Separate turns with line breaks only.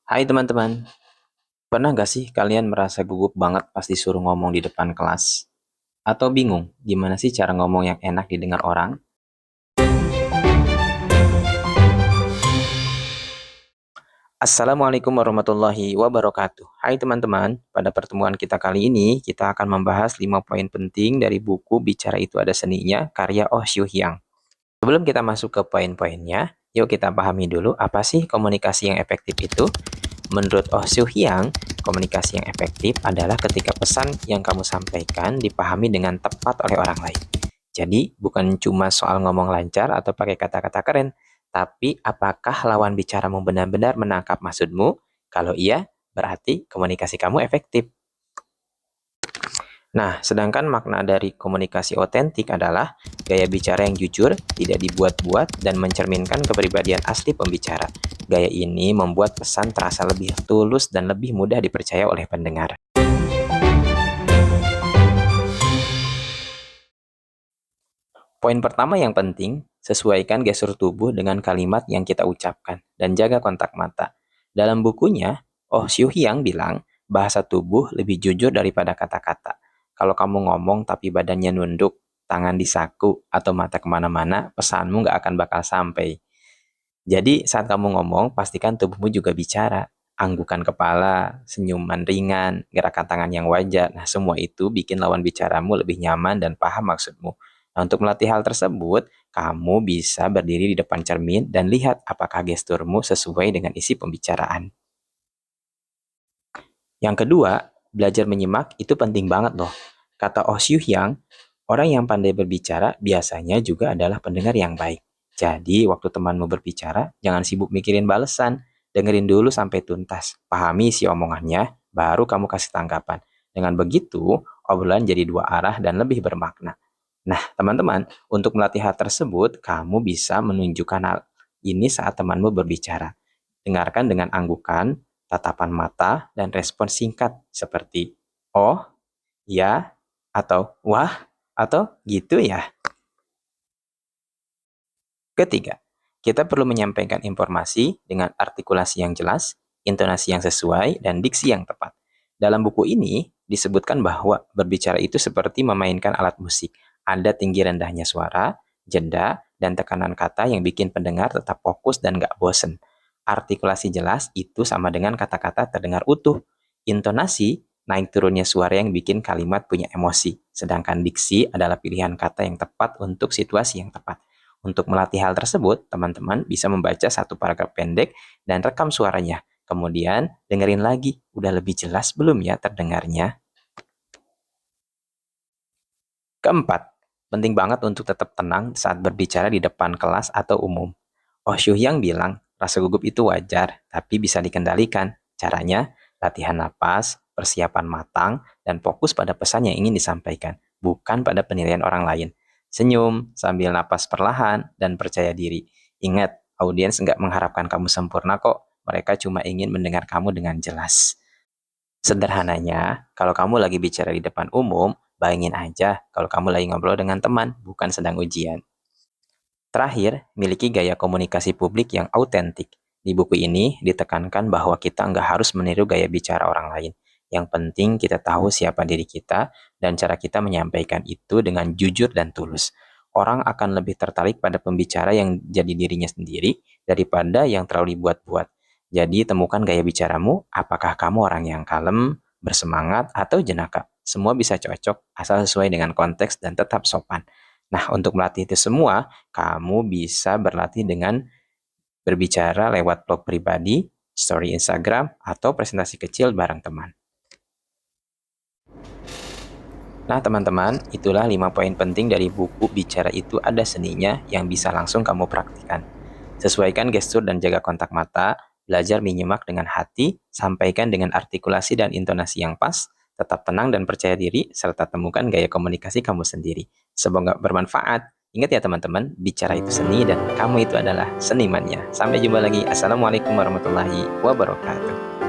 Hai teman-teman, pernah nggak sih kalian merasa gugup banget pas disuruh ngomong di depan kelas? Atau bingung gimana sih cara ngomong yang enak didengar orang? Assalamualaikum warahmatullahi wabarakatuh. Hai teman-teman, pada pertemuan kita kali ini kita akan membahas 5 poin penting dari buku Bicara Itu Ada Seninya karya Oh Syu Hyang. Sebelum kita masuk ke poin-poinnya, yuk kita pahami dulu apa sih komunikasi yang efektif itu. Menurut Oh Soo Hyang, komunikasi yang efektif adalah ketika pesan yang kamu sampaikan dipahami dengan tepat oleh orang lain. Jadi, bukan cuma soal ngomong lancar atau pakai kata-kata keren, tapi apakah lawan bicaramu benar-benar menangkap maksudmu? Kalau iya, berarti komunikasi kamu efektif. Nah, sedangkan makna dari komunikasi otentik adalah gaya bicara yang jujur, tidak dibuat-buat, dan mencerminkan kepribadian asli pembicara. Gaya ini membuat pesan terasa lebih tulus dan lebih mudah dipercaya oleh pendengar. Poin pertama yang penting, sesuaikan gestur tubuh dengan kalimat yang kita ucapkan, dan jaga kontak mata. Dalam bukunya, Oh Syu Hyang bilang, bahasa tubuh lebih jujur daripada kata-kata. Kalau kamu ngomong tapi badannya nunduk, tangan disaku, atau mata kemana-mana, pesanmu nggak akan bakal sampai. Jadi saat kamu ngomong, pastikan tubuhmu juga bicara. Anggukan kepala, senyuman ringan, gerakan tangan yang wajar. Nah, semua itu bikin lawan bicaramu lebih nyaman dan paham maksudmu. Nah, untuk melatih hal tersebut, kamu bisa berdiri di depan cermin dan lihat apakah gesturmu sesuai dengan isi pembicaraan. Yang kedua, belajar menyimak itu penting banget loh. Kata Oh Syu Hyang, orang yang pandai berbicara biasanya juga adalah pendengar yang baik. Jadi, waktu temanmu berbicara, jangan sibuk mikirin balesan. Dengerin dulu sampai tuntas. Pahami isi omongannya, baru kamu kasih tanggapan. Dengan begitu, obrolan jadi dua arah dan lebih bermakna. Nah, teman-teman, untuk melatih hal tersebut, kamu bisa menunjukkan hal ini saat temanmu berbicara. Dengarkan dengan anggukan, tatapan mata, dan respon singkat seperti "Oh, ya," atau "Wah," atau "Gitu ya." Ketiga, kita perlu menyampaikan informasi dengan artikulasi yang jelas, intonasi yang sesuai, dan diksi yang tepat. Dalam buku ini, disebutkan bahwa berbicara itu seperti memainkan alat musik. Ada tinggi rendahnya suara, jeda, dan tekanan kata yang bikin pendengar tetap fokus dan gak bosen. Artikulasi jelas itu sama dengan kata-kata terdengar utuh. Intonasi, naik turunnya suara yang bikin kalimat punya emosi. Sedangkan diksi adalah pilihan kata yang tepat untuk situasi yang tepat. Untuk melatih hal tersebut, teman-teman bisa membaca satu paragraf pendek dan rekam suaranya. Kemudian dengerin lagi, udah lebih jelas belum ya terdengarnya? Keempat, penting banget untuk tetap tenang saat berbicara di depan kelas atau umum. Oh Syu Hyang bilang, rasa gugup itu wajar, tapi bisa dikendalikan. Caranya, latihan napas, persiapan matang, dan fokus pada pesan yang ingin disampaikan, bukan pada penilaian orang lain. Senyum, sambil napas perlahan, dan percaya diri. Ingat, audiens nggak mengharapkan kamu sempurna kok. Mereka cuma ingin mendengar kamu dengan jelas. Sederhananya, kalau kamu lagi bicara di depan umum, bayangin aja kalau kamu lagi ngobrol dengan teman, bukan sedang ujian. Terakhir, miliki gaya komunikasi publik yang autentik. Di buku ini ditekankan bahwa kita nggak harus meniru gaya bicara orang lain. Yang penting kita tahu siapa diri kita dan cara kita menyampaikan itu dengan jujur dan tulus. Orang akan lebih tertarik pada pembicara yang jadi dirinya sendiri daripada yang terlalu dibuat-buat. Jadi temukan gaya bicaramu, apakah kamu orang yang kalem, bersemangat, atau jenaka. Semua bisa cocok asal sesuai dengan konteks dan tetap sopan. Nah, untuk melatih itu semua, kamu bisa berlatih dengan berbicara lewat blog pribadi, story Instagram, atau presentasi kecil bareng teman. Nah, teman-teman, itulah 5 poin penting dari buku Bicara Itu Ada Seninya yang bisa langsung kamu praktikkan. Sesuaikan gestur dan jaga kontak mata, belajar menyimak dengan hati, sampaikan dengan artikulasi dan intonasi yang pas, tetap tenang dan percaya diri, serta temukan gaya komunikasi kamu sendiri. Semoga bermanfaat. Ingat ya teman-teman, bicara itu seni dan kamu itu adalah senimannya. Sampai jumpa lagi. Assalamualaikum warahmatullahi wabarakatuh.